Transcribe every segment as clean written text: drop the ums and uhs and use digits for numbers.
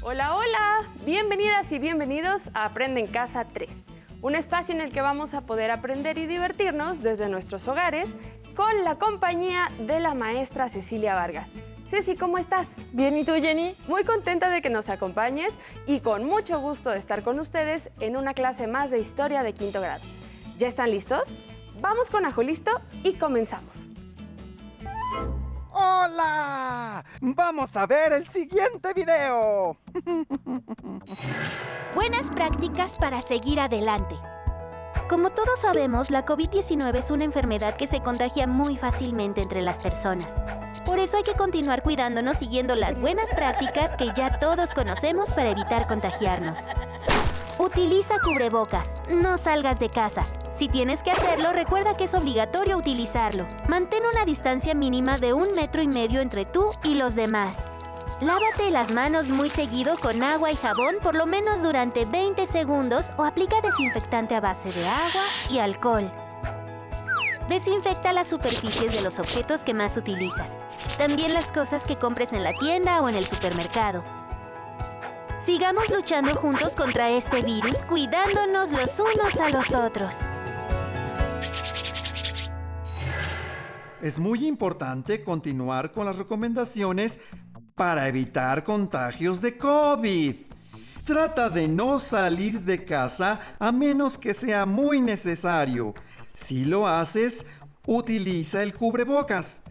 Hola, hola, bienvenidas y bienvenidos a Aprende en Casa 3, un espacio en el que vamos a poder aprender y divertirnos desde nuestros hogares con la compañía de la maestra Cecilia Vargas. Ceci, ¿cómo estás? Bien, ¿y tú, Jenny? Muy contenta de que nos acompañes y con mucho gusto de estar con ustedes en una clase más de historia de quinto grado. ¿Ya están listos? Vamos con Ajo Listo y comenzamos. ¡Hola! ¡Vamos a ver el siguiente video! Buenas prácticas para seguir adelante. Como todos sabemos, la COVID-19 es una enfermedad que se contagia muy fácilmente entre las personas. Por eso hay que continuar cuidándonos siguiendo las buenas prácticas que ya todos conocemos para evitar contagiarnos. Utiliza cubrebocas. No salgas de casa. Si tienes que hacerlo, recuerda que es obligatorio utilizarlo. Mantén una distancia mínima de 1,5 metros entre tú y los demás. Lávate las manos muy seguido con agua y jabón por lo menos durante 20 segundos o aplica desinfectante a base de agua y alcohol. Desinfecta las superficies de los objetos que más utilizas. También las cosas que compres en la tienda o en el supermercado. Sigamos luchando juntos contra este virus, cuidándonos los unos a los otros. Es muy importante continuar con las recomendaciones para evitar contagios de COVID. Trata de no salir de casa a menos que sea muy necesario. Si lo haces, utiliza el cubrebocas.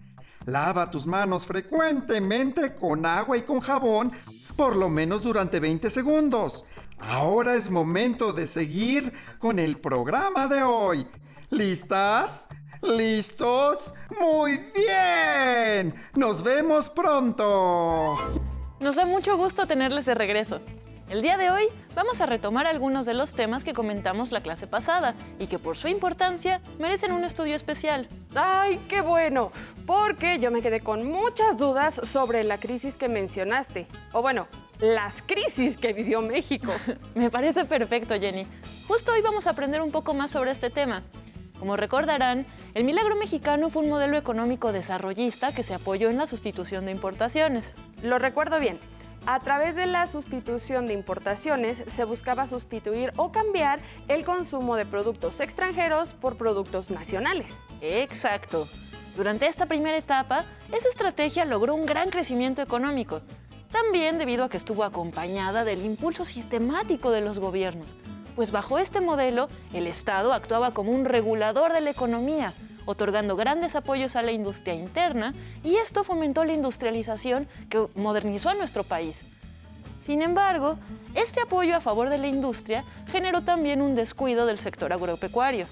Lava tus manos frecuentemente con agua y con jabón, por lo menos durante 20 segundos. Ahora es momento de seguir con el programa de hoy. ¿Listas? ¿Listos? ¡Muy bien! ¡Nos vemos pronto! Nos da mucho gusto tenerles de regreso. El día de hoy vamos a retomar algunos de los temas que comentamos la clase pasada y que por su importancia merecen un estudio especial. ¡Ay, qué bueno! Porque yo me quedé con muchas dudas sobre la crisis que mencionaste. O bueno, las crisis que vivió México. Me parece perfecto, Jenny. Justo hoy vamos a aprender un poco más sobre este tema. Como recordarán, el Milagro Mexicano fue un modelo económico desarrollista que se apoyó en la sustitución de importaciones. Lo recuerdo bien. A través de la sustitución de importaciones se buscaba sustituir o cambiar el consumo de productos extranjeros por productos nacionales. Exacto. Durante esta primera etapa, esa estrategia logró un gran crecimiento económico, también debido a que estuvo acompañada del impulso sistemático de los gobiernos, pues bajo este modelo, el Estado actuaba como un regulador de la economía, otorgando grandes apoyos a la industria interna, y esto fomentó la industrialización que modernizó a nuestro país. Sin embargo, este apoyo a favor de la industria generó también un descuido del sector agropecuario.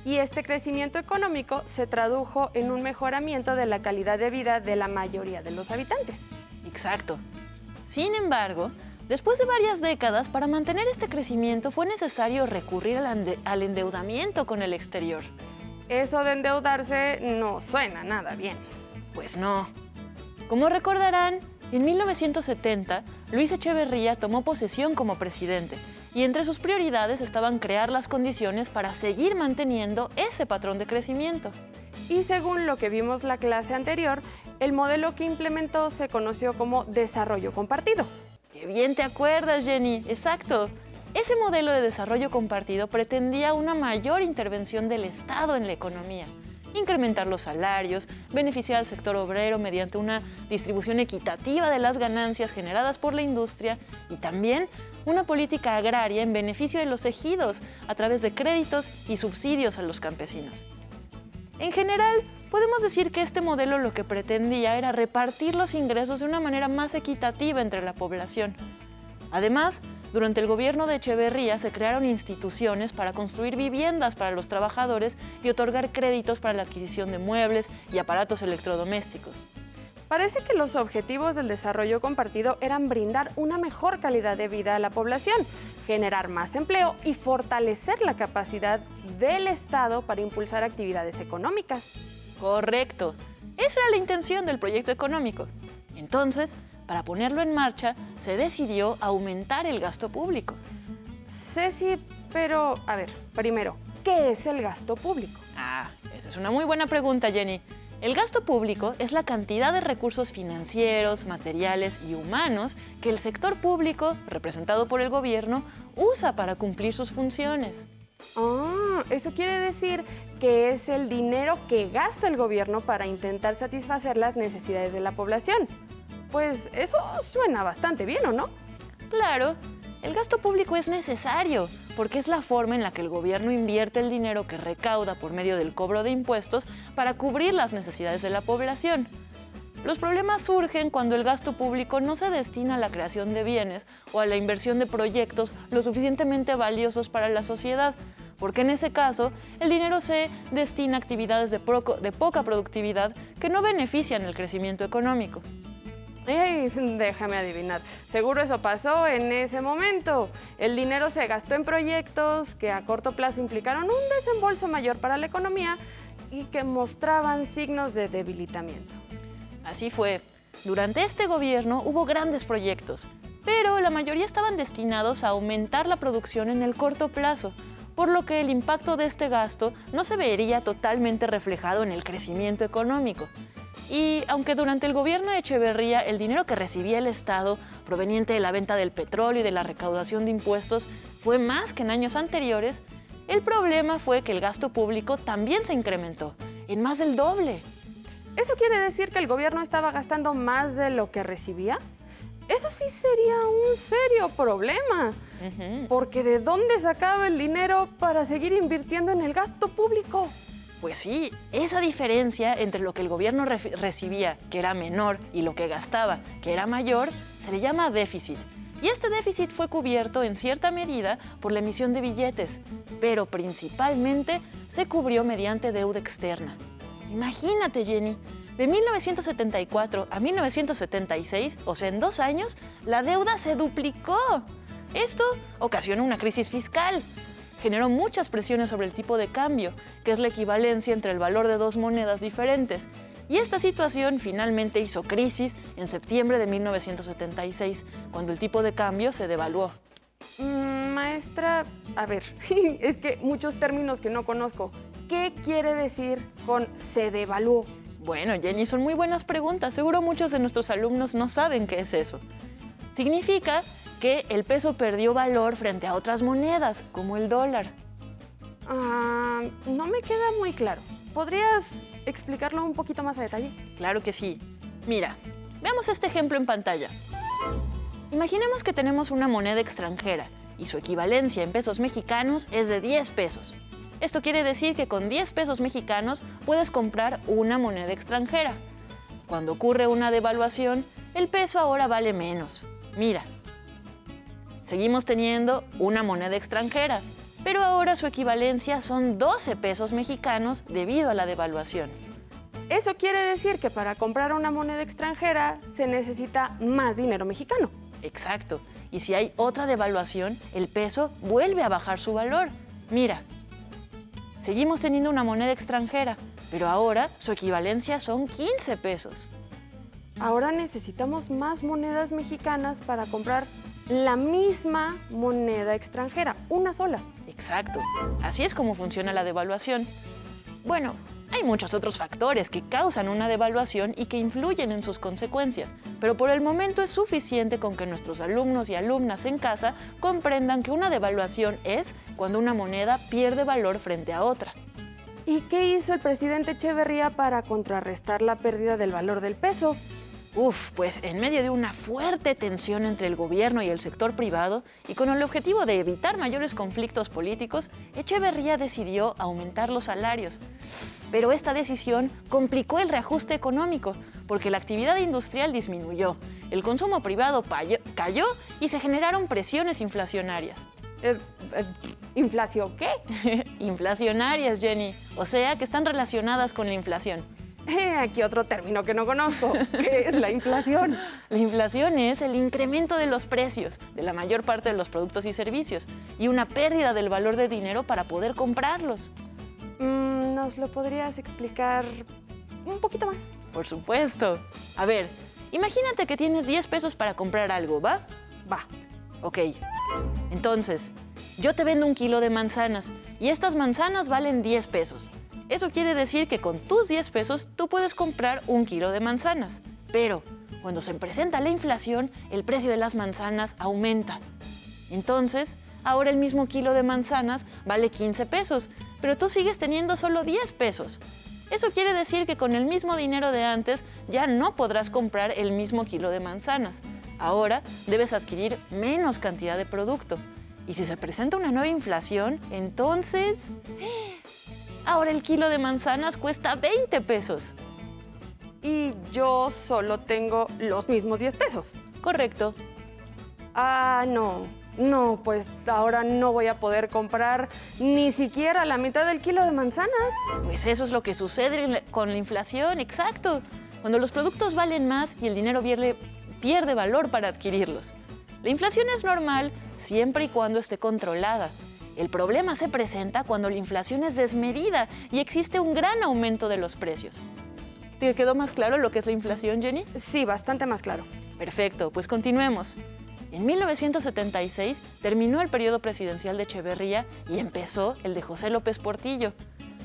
Y este crecimiento económico se tradujo en un mejoramiento de la calidad de vida de la mayoría de los habitantes. Exacto. Sin embargo, después de varias décadas, para mantener este crecimiento fue necesario recurrir al endeudamiento con el exterior. Eso de endeudarse no suena nada bien. Pues no. Como recordarán, en 1970, Luis Echeverría tomó posesión como presidente y entre sus prioridades estaban crear las condiciones para seguir manteniendo ese patrón de crecimiento. Y según lo que vimos la clase anterior, el modelo que implementó se conoció como desarrollo compartido. ¡Qué bien te acuerdas, Jenny! ¡Exacto! Ese modelo de desarrollo compartido pretendía una mayor intervención del Estado en la economía, incrementar los salarios, beneficiar al sector obrero mediante una distribución equitativa de las ganancias generadas por la industria y también una política agraria en beneficio de los ejidos a través de créditos y subsidios a los campesinos. En general, podemos decir que este modelo lo que pretendía era repartir los ingresos de una manera más equitativa entre la población. Además, durante el gobierno de Echeverría se crearon instituciones para construir viviendas para los trabajadores y otorgar créditos para la adquisición de muebles y aparatos electrodomésticos. Parece que los objetivos del desarrollo compartido eran brindar una mejor calidad de vida a la población, generar más empleo y fortalecer la capacidad del Estado para impulsar actividades económicas. Correcto. Esa era la intención del proyecto económico. Entonces, para ponerlo en marcha, se decidió aumentar el gasto público. Ceci, pero, a ver, primero, ¿qué es el gasto público? Esa es una muy buena pregunta, Jenny. El gasto público es la cantidad de recursos financieros, materiales y humanos que el sector público, representado por el gobierno, usa para cumplir sus funciones. Ah, eso quiere decir que es el dinero que gasta el gobierno para intentar satisfacer las necesidades de la población. Pues eso suena bastante bien, ¿o no? Claro, el gasto público es necesario porque es la forma en la que el gobierno invierte el dinero que recauda por medio del cobro de impuestos para cubrir las necesidades de la población. Los problemas surgen cuando el gasto público no se destina a la creación de bienes o a la inversión de proyectos lo suficientemente valiosos para la sociedad, porque en ese caso el dinero se destina a actividades de poca productividad que no benefician el crecimiento económico. Ey, déjame adivinar. Seguro eso pasó en ese momento. El dinero se gastó en proyectos que a corto plazo implicaron un desembolso mayor para la economía y que mostraban signos de debilitamiento. Así fue. Durante este gobierno hubo grandes proyectos, pero la mayoría estaban destinados a aumentar la producción en el corto plazo, por lo que el impacto de este gasto no se vería totalmente reflejado en el crecimiento económico. Y aunque durante el gobierno de Echeverría el dinero que recibía el Estado, proveniente de la venta del petróleo y de la recaudación de impuestos, fue más que en años anteriores, el problema fue que el gasto público también se incrementó, en más del doble. ¿Eso quiere decir que el gobierno estaba gastando más de lo que recibía? Eso sí sería un serio problema, porque ¿de dónde sacaba el dinero para seguir invirtiendo en el gasto público? Pues sí, esa diferencia entre lo que el gobierno recibía, que era menor, y lo que gastaba, que era mayor, se le llama déficit. Y este déficit fue cubierto en cierta medida por la emisión de billetes, pero principalmente se cubrió mediante deuda externa. Imagínate, Jenny, de 1974 a 1976, o sea, en 2 años, la deuda se duplicó. Esto ocasionó una crisis fiscal. Generó muchas presiones sobre el tipo de cambio, que es la equivalencia entre el valor de 2 monedas diferentes. Y esta situación finalmente hizo crisis en septiembre de 1976, cuando el tipo de cambio se devaluó. Maestra, a ver, es que muchos términos que no conozco. ¿Qué quiere decir con se devaluó? Bueno, Jenny, son muy buenas preguntas. Seguro muchos de nuestros alumnos no saben qué es eso. Significa que el peso perdió valor frente a otras monedas, como el dólar. No me queda muy claro. ¿Podrías explicarlo un poquito más a detalle? Claro que sí. Mira, veamos este ejemplo en pantalla. Imaginemos que tenemos una moneda extranjera y su equivalencia en pesos mexicanos es de 10 pesos. Esto quiere decir que con 10 pesos mexicanos puedes comprar una moneda extranjera. Cuando ocurre una devaluación, el peso ahora vale menos. Mira. Seguimos teniendo una moneda extranjera, pero ahora su equivalencia son 12 pesos mexicanos debido a la devaluación. Eso quiere decir que para comprar una moneda extranjera se necesita más dinero mexicano. Exacto. Y si hay otra devaluación, el peso vuelve a bajar su valor. Mira, seguimos teniendo una moneda extranjera, pero ahora su equivalencia son 15 pesos. Ahora necesitamos más monedas mexicanas para comprar la misma moneda extranjera, una sola. Exacto. Así es como funciona la devaluación. Bueno, hay muchos otros factores que causan una devaluación y que influyen en sus consecuencias, pero por el momento es suficiente con que nuestros alumnos y alumnas en casa comprendan que una devaluación es cuando una moneda pierde valor frente a otra. ¿Y qué hizo el presidente Echeverría para contrarrestar la pérdida del valor del peso? Pues en medio de una fuerte tensión entre el gobierno y el sector privado y con el objetivo de evitar mayores conflictos políticos, Echeverría decidió aumentar los salarios. Pero esta decisión complicó el reajuste económico porque la actividad industrial disminuyó, el consumo privado cayó y se generaron presiones inflacionarias. ¿Inflación qué? Inflacionarias, Jenny, o sea que están relacionadas con la inflación. Aquí otro término que no conozco. ¿Qué es la inflación? La inflación es el incremento de los precios de la mayor parte de los productos y servicios y una pérdida del valor de dinero para poder comprarlos. ¿Nos lo podrías explicar un poquito más? Por supuesto. A ver, imagínate que tienes 10 pesos para comprar algo, ¿va? Va. Ok. Entonces, yo te vendo 1 kilo de manzanas y estas manzanas valen 10 pesos. Eso quiere decir que con tus 10 pesos tú puedes comprar 1 kilo de manzanas. Pero cuando se presenta la inflación, el precio de las manzanas aumenta. Entonces, ahora el mismo kilo de manzanas vale 15 pesos, pero tú sigues teniendo solo 10 pesos. Eso quiere decir que con el mismo dinero de antes ya no podrás comprar el mismo kilo de manzanas. Ahora debes adquirir menos cantidad de producto. Y si se presenta una nueva inflación, entonces ahora el kilo de manzanas cuesta 20 pesos. Y yo solo tengo los mismos 10 pesos. Correcto. No, pues ahora no voy a poder comprar ni siquiera la mitad del kilo de manzanas. Pues eso es lo que sucede con la inflación, exacto. Cuando los productos valen más y el dinero pierde valor para adquirirlos. La inflación es normal siempre y cuando esté controlada. El problema se presenta cuando la inflación es desmedida y existe un gran aumento de los precios. ¿Te quedó más claro lo que es la inflación, Jenny? Sí, bastante más claro. Perfecto, pues continuemos. En 1976 terminó el periodo presidencial de Echeverría y empezó el de José López Portillo.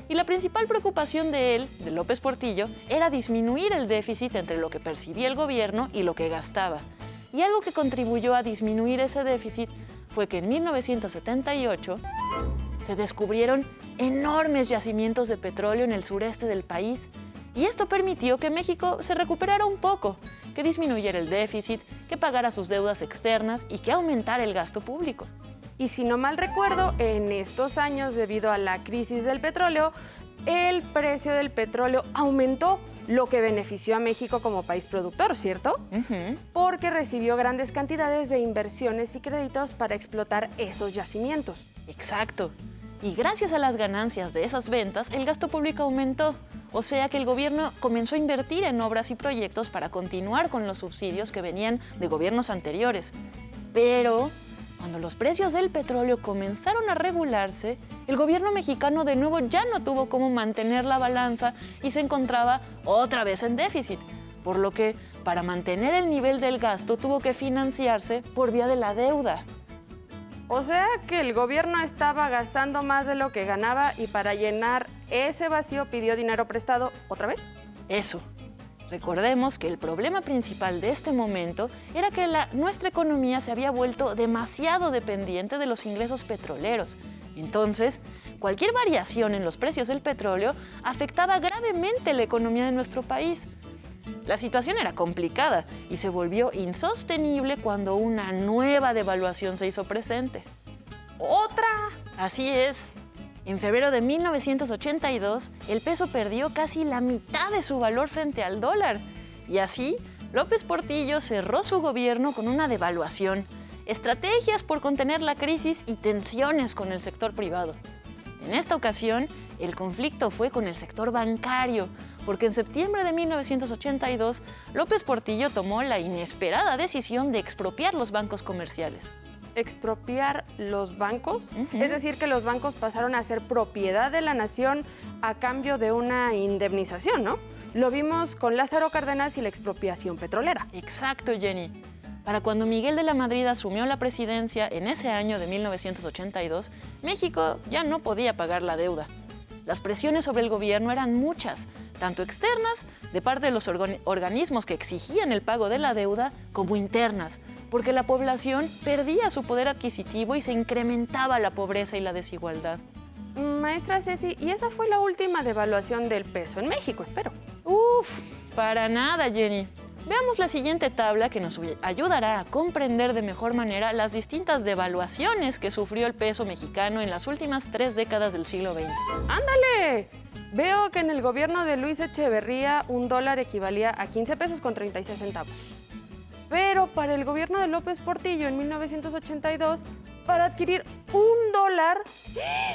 Y la principal preocupación de López Portillo, era disminuir el déficit entre lo que percibía el gobierno y lo que gastaba. Y algo que contribuyó a disminuir ese déficit fue que en 1978 se descubrieron enormes yacimientos de petróleo en el sureste del país. Y esto permitió que México se recuperara un poco, que disminuyera el déficit, que pagara sus deudas externas y que aumentara el gasto público. Y si no mal recuerdo, en estos años, debido a la crisis del petróleo, el precio del petróleo aumentó, lo que benefició a México como país productor, ¿cierto? Porque recibió grandes cantidades de inversiones y créditos para explotar esos yacimientos. Exacto. Y gracias a las ganancias de esas ventas, el gasto público aumentó. O sea que el gobierno comenzó a invertir en obras y proyectos para continuar con los subsidios que venían de gobiernos anteriores. Pero cuando los precios del petróleo comenzaron a regularse, el gobierno mexicano de nuevo ya no tuvo cómo mantener la balanza y se encontraba otra vez en déficit. Por lo que, para mantener el nivel del gasto, tuvo que financiarse por vía de la deuda. O sea que el gobierno estaba gastando más de lo que ganaba y para llenar ese vacío pidió dinero prestado otra vez. Eso. Recordemos que el problema principal de este momento era que nuestra economía se había vuelto demasiado dependiente de los ingresos petroleros. Entonces, cualquier variación en los precios del petróleo afectaba gravemente la economía de nuestro país. La situación era complicada y se volvió insostenible cuando una nueva devaluación se hizo presente. ¿Otra? Así es. En febrero de 1982, el peso perdió casi la mitad de su valor frente al dólar. Y así, López Portillo cerró su gobierno con una devaluación, estrategias por contener la crisis y tensiones con el sector privado. En esta ocasión, el conflicto fue con el sector bancario, porque en septiembre de 1982, López Portillo tomó la inesperada decisión de expropiar los bancos comerciales. ¿Expropiar los bancos? Es decir, que los bancos pasaron a ser propiedad de la nación a cambio de una indemnización, ¿no? Lo vimos con Lázaro Cárdenas y la expropiación petrolera. Exacto, Jenny. Para cuando Miguel de la Madrid asumió la presidencia en ese año de 1982, México ya no podía pagar la deuda. Las presiones sobre el gobierno eran muchas, tanto externas, de parte de los organismos que exigían el pago de la deuda, como internas, porque la población perdía su poder adquisitivo y se incrementaba la pobreza y la desigualdad. Maestra Ceci, ¿y esa fue la última devaluación del peso en México, espero? Para nada, Jenny. Veamos la siguiente tabla que nos ayudará a comprender de mejor manera las distintas devaluaciones que sufrió el peso mexicano en las últimas 3 décadas del siglo XX. ¡Ándale! Veo que en el gobierno de Luis Echeverría un dólar equivalía a 15 pesos con 36 centavos. Pero para el gobierno de López Portillo en 1982, para adquirir un dólar,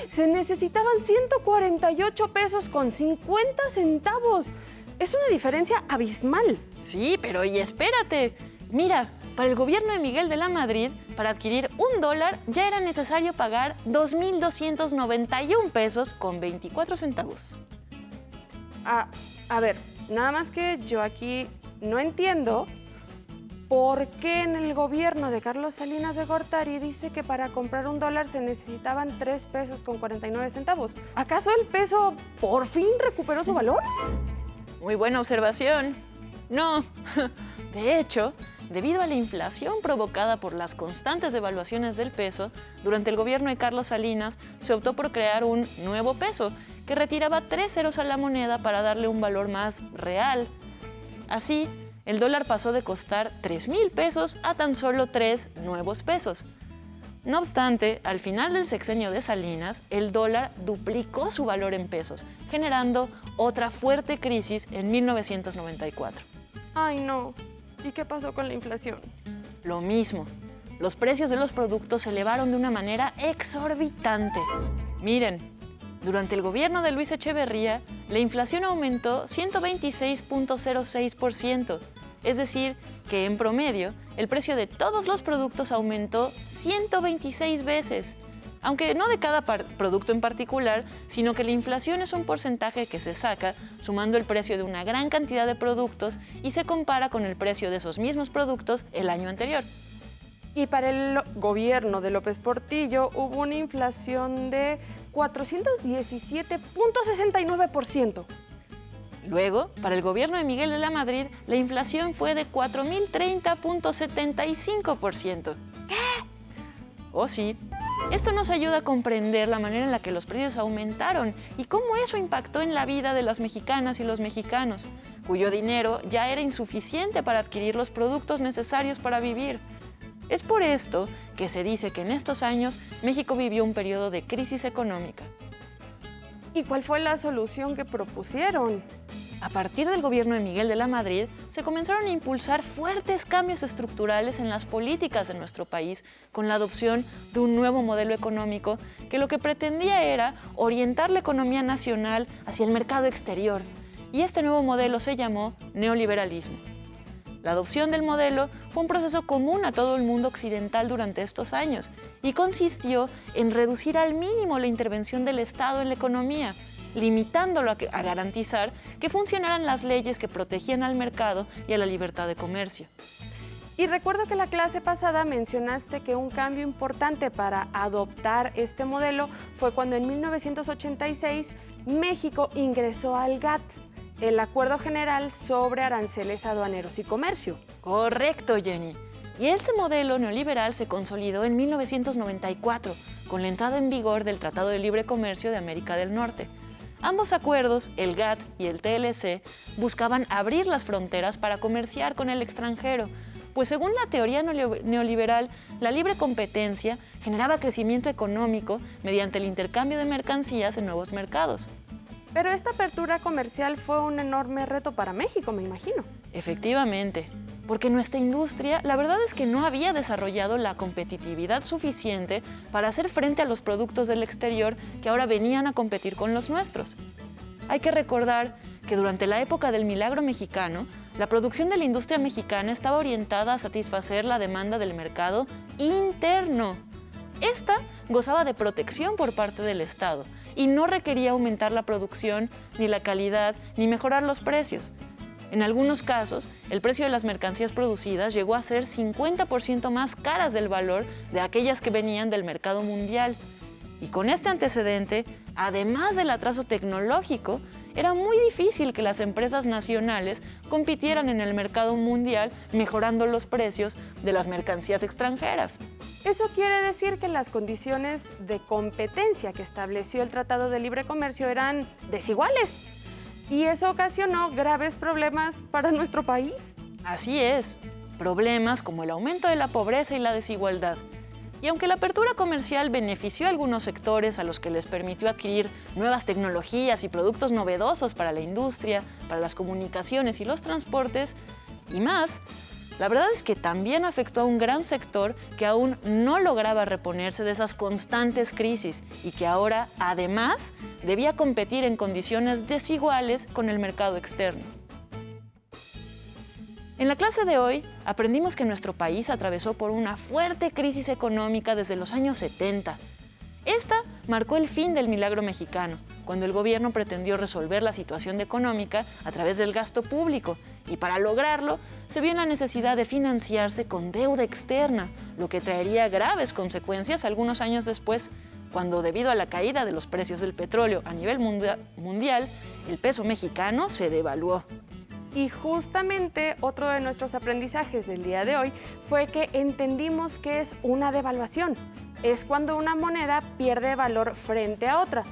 se necesitaban 148 pesos con 50 centavos. Es una diferencia abismal. Sí, pero y espérate. Mira, para el gobierno de Miguel de la Madrid, para adquirir un dólar ya era necesario pagar 2,291 pesos con 24 centavos. A ver, nada más que yo aquí no entiendo ¿por qué en el gobierno de Carlos Salinas de Gortari dice que para comprar $1 se necesitaban 3 pesos con 49 centavos? ¿Acaso el peso por fin recuperó su valor? Muy buena observación. No, de hecho, debido a la inflación provocada por las constantes devaluaciones del peso, durante el gobierno de Carlos Salinas se optó por crear un nuevo peso que retiraba 3 ceros a la moneda para darle un valor más real. Así, el dólar pasó de costar 3,000 pesos a tan solo 3 nuevos pesos. No obstante, al final del sexenio de Salinas, el dólar duplicó su valor en pesos, generando otra fuerte crisis en 1994. Ay, no. ¿Y qué pasó con la inflación? Lo mismo. Los precios de los productos se elevaron de una manera exorbitante. Miren, durante el gobierno de Luis Echeverría, la inflación aumentó 126.06%, es decir, que en promedio el precio de todos los productos aumentó 126 veces, aunque no de cada producto en particular, sino que la inflación es un porcentaje que se saca sumando el precio de una gran cantidad de productos y se compara con el precio de esos mismos productos el año anterior. Y para el gobierno de López Portillo hubo una inflación de 417.69%. Luego, para el gobierno de Miguel de la Madrid, la inflación fue de 4.030.75%. ¿Qué? Oh, sí. Esto nos ayuda a comprender la manera en la que los precios aumentaron y cómo eso impactó en la vida de las mexicanas y los mexicanos, cuyo dinero ya era insuficiente para adquirir los productos necesarios para vivir. Es por esto que se dice que en estos años México vivió un periodo de crisis económica. ¿Y cuál fue la solución que propusieron? A partir del gobierno de Miguel de la Madrid, se comenzaron a impulsar fuertes cambios estructurales en las políticas de nuestro país, con la adopción de un nuevo modelo económico que lo que pretendía era orientar la economía nacional hacia el mercado exterior. Y este nuevo modelo se llamó neoliberalismo. La adopción del modelo fue un proceso común a todo el mundo occidental durante estos años y consistió en reducir al mínimo la intervención del Estado en la economía, limitándolo a garantizar que funcionaran las leyes que protegían al mercado y a la libertad de comercio. Y recuerdo que la clase pasada mencionaste que un cambio importante para adoptar este modelo fue cuando en 1986 México ingresó al GATT, el Acuerdo General sobre Aranceles Aduaneros y Comercio. Correcto, Jenny. Y este modelo neoliberal se consolidó en 1994, con la entrada en vigor del Tratado de Libre Comercio de América del Norte. Ambos acuerdos, el GATT y el TLC, buscaban abrir las fronteras para comerciar con el extranjero, pues según la teoría neoliberal, la libre competencia generaba crecimiento económico mediante el intercambio de mercancías en nuevos mercados. Pero esta apertura comercial fue un enorme reto para México, me imagino. Efectivamente, porque nuestra industria, la verdad es que no había desarrollado la competitividad suficiente para hacer frente a los productos del exterior que ahora venían a competir con los nuestros. Hay que recordar que durante la época del milagro mexicano, la producción de la industria mexicana estaba orientada a satisfacer la demanda del mercado interno. Esta gozaba de protección por parte del Estado y no requería aumentar la producción, ni la calidad, ni mejorar los precios. En algunos casos, el precio de las mercancías producidas llegó a ser 50% más caras del valor de aquellas que venían del mercado mundial. Y con este antecedente, además del atraso tecnológico, era muy difícil que las empresas nacionales compitieran en el mercado mundial mejorando los precios de las mercancías extranjeras. Eso quiere decir que las condiciones de competencia que estableció el Tratado de Libre Comercio eran desiguales. Y eso ocasionó graves problemas para nuestro país. Así es, problemas como el aumento de la pobreza y la desigualdad. Y aunque la apertura comercial benefició a algunos sectores a los que les permitió adquirir nuevas tecnologías y productos novedosos para la industria, para las comunicaciones y los transportes, y más, la verdad es que también afectó a un gran sector que aún no lograba reponerse de esas constantes crisis y que ahora, además, debía competir en condiciones desiguales con el mercado externo. En la clase de hoy aprendimos que nuestro país atravesó por una fuerte crisis económica desde los años 70. Esta marcó el fin del milagro mexicano, cuando el gobierno pretendió resolver la situación económica a través del gasto público Y para lograrlo, se vio la necesidad de financiarse con deuda externa, lo que traería graves consecuencias algunos años después, cuando debido a la caída de los precios del petróleo a nivel mundial, el peso mexicano se devaluó. Y justamente otro de nuestros aprendizajes del día de hoy fue que entendimos que es una devaluación. Es cuando una moneda pierde valor frente a otra,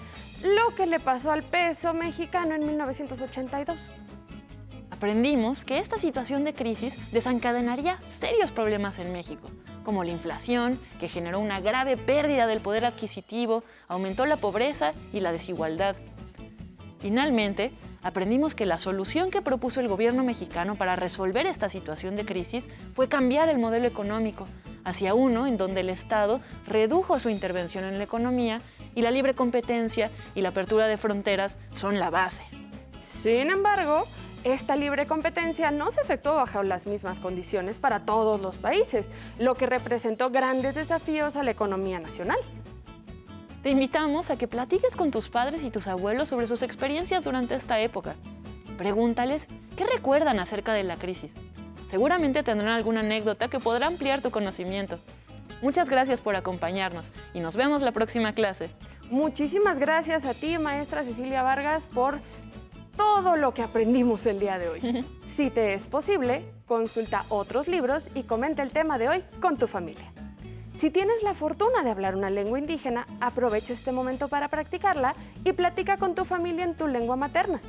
lo que le pasó al peso mexicano en 1982. Aprendimos que esta situación de crisis desencadenaría serios problemas en México, como la inflación, que generó una grave pérdida del poder adquisitivo, aumentó la pobreza y la desigualdad. Finalmente, aprendimos que la solución que propuso el gobierno mexicano para resolver esta situación de crisis fue cambiar el modelo económico hacia uno en donde el Estado redujo su intervención en la economía y la libre competencia y la apertura de fronteras son la base. Sin embargo, esta libre competencia no se efectuó bajo las mismas condiciones para todos los países, lo que representó grandes desafíos a la economía nacional. Te invitamos a que platiques con tus padres y tus abuelos sobre sus experiencias durante esta época. Pregúntales qué recuerdan acerca de la crisis. Seguramente tendrán alguna anécdota que podrá ampliar tu conocimiento. Muchas gracias por acompañarnos y nos vemos la próxima clase. Muchísimas gracias a ti, maestra Cecilia Vargas, por todo lo que aprendimos el día de hoy. Si te es posible, consulta otros libros y comenta el tema de hoy con tu familia. Si tienes la fortuna de hablar una lengua indígena, aprovecha este momento para practicarla y platica con tu familia en tu lengua materna.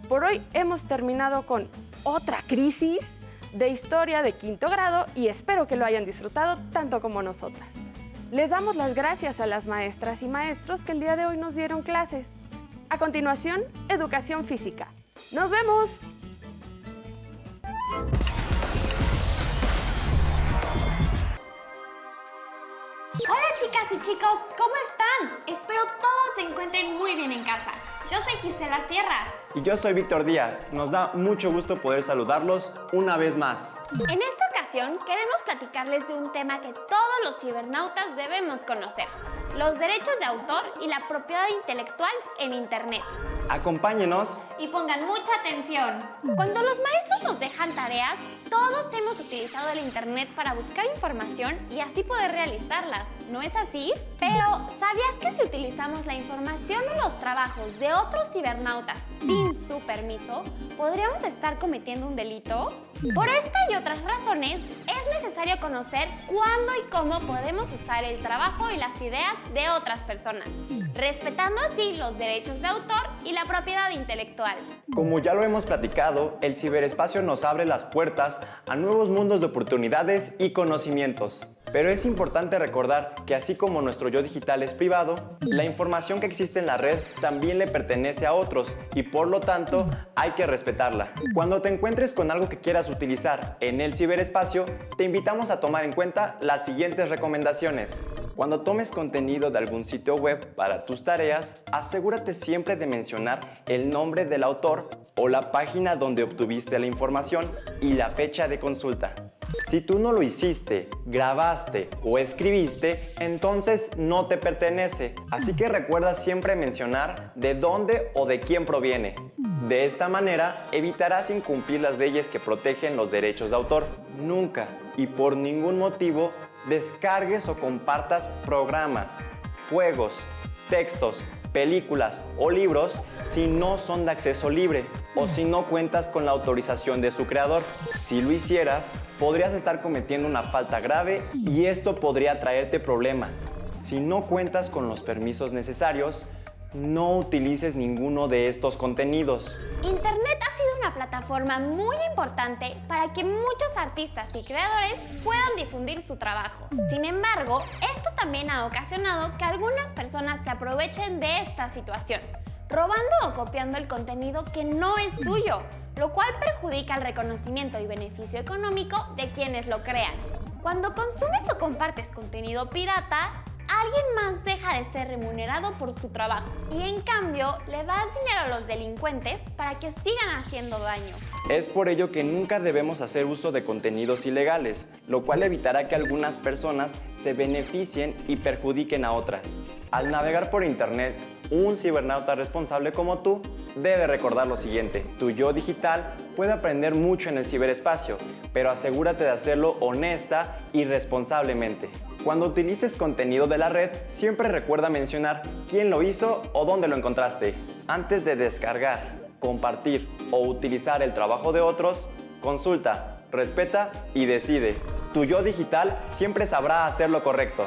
Por hoy hemos terminado con otra crisis de historia de 5º grado y espero que lo hayan disfrutado tanto como nosotras. Les damos las gracias a las maestras y maestros que el día de hoy nos dieron clases. A continuación, educación física. ¡Nos vemos! Hola chicas y chicos, ¿cómo están? Espero todos se encuentren muy bien en casa. Yo soy Gisela Sierra. Y yo soy Víctor Díaz. Nos da mucho gusto poder saludarlos una vez más. En esta ocasión queremos platicarles de un tema que todos los cibernautas debemos conocer: los derechos de autor y la propiedad intelectual en Internet. Acompáñenos. Y pongan mucha atención. Cuando los maestros nos dejan tareas, todos hemos utilizado el Internet para buscar información y así poder realizarlas, ¿no es así? Pero, ¿sabías que si utilizamos la información o los trabajos de otros cibernautas sin su permiso, podríamos estar cometiendo un delito? Por esta y otras razones, es necesario conocer cuándo y cómo podemos usar el trabajo y las ideas de otras personas, respetando así los derechos de autor y la propiedad intelectual. Como ya lo hemos platicado, el ciberespacio nos abre las puertas a nuevos mundos de oportunidades y conocimientos. Pero es importante recordar que así como nuestro yo digital es privado, la información que existe en la red también le pertenece a otros y por lo tanto hay que respetarla. Cuando te encuentres con algo que quieras utilizar en el ciberespacio, te invitamos a tomar en cuenta las siguientes recomendaciones. Cuando tomes contenido de algún sitio web para tus tareas, asegúrate siempre de mencionar el nombre del autor o la página donde obtuviste la información y la fecha de consulta. Si tú no lo hiciste, grabaste o escribiste, entonces no te pertenece. Así que recuerda siempre mencionar de dónde o de quién proviene. De esta manera evitarás incumplir las leyes que protegen los derechos de autor. Nunca y por ningún motivo descargues o compartas programas, juegos, textos, películas o libros si no son de acceso libre o si no cuentas con la autorización de su creador. Si lo hicieras, podrías estar cometiendo una falta grave y esto podría traerte problemas. Si no cuentas con los permisos necesarios, no utilices ninguno de estos contenidos. Internet ha sido una plataforma muy importante para que muchos artistas y creadores puedan difundir su trabajo. Sin embargo, esto también ha ocasionado que algunas personas se aprovechen de esta situación, robando o copiando el contenido que no es suyo, lo cual perjudica el reconocimiento y beneficio económico de quienes lo crean. Cuando consumes o compartes contenido pirata, alguien más deja de ser remunerado por su trabajo y en cambio le das dinero a los delincuentes para que sigan haciendo daño. Es por ello que nunca debemos hacer uso de contenidos ilegales, lo cual evitará que algunas personas se beneficien y perjudiquen a otras. Al navegar por internet, un cibernauta responsable como tú debe recordar lo siguiente: tu yo digital puede aprender mucho en el ciberespacio, pero asegúrate de hacerlo honesta y responsablemente. Cuando utilices contenido de la red, siempre recuerda mencionar quién lo hizo o dónde lo encontraste. Antes de descargar, compartir o utilizar el trabajo de otros, consulta, respeta y decide. Tu yo digital siempre sabrá hacer lo correcto.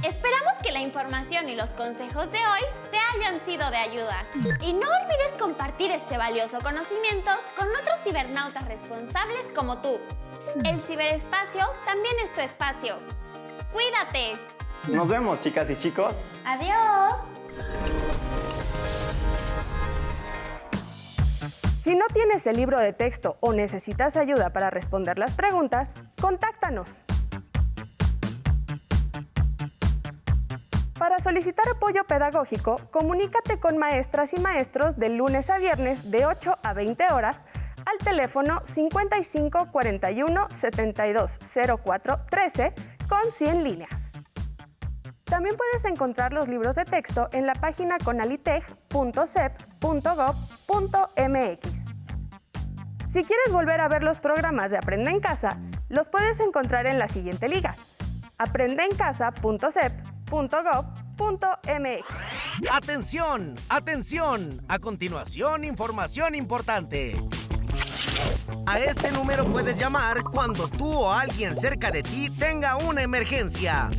Esperamos que la información y los consejos de hoy te hayan sido de ayuda. Y no olvides compartir este valioso conocimiento con otros cibernautas responsables como tú. El ciberespacio también es tu espacio. ¡Cuídate! Nos vemos, chicas y chicos. ¡Adiós! Si no tienes el libro de texto o necesitas ayuda para responder las preguntas, contáctanos. Para solicitar apoyo pedagógico, comunícate con maestras y maestros de lunes a viernes de 8 a 20 horas al teléfono 55 41 72 04 13 con 100 líneas. También puedes encontrar los libros de texto en la página conalitech.cep.gov.mx. Si quieres volver a ver los programas de Aprende en Casa, los puedes encontrar en la siguiente liga: aprendeencasa.cep.gov.mx. ¡Atención! ¡Atención! A continuación, información importante. A este número puedes llamar cuando tú o alguien cerca de ti tenga una emergencia.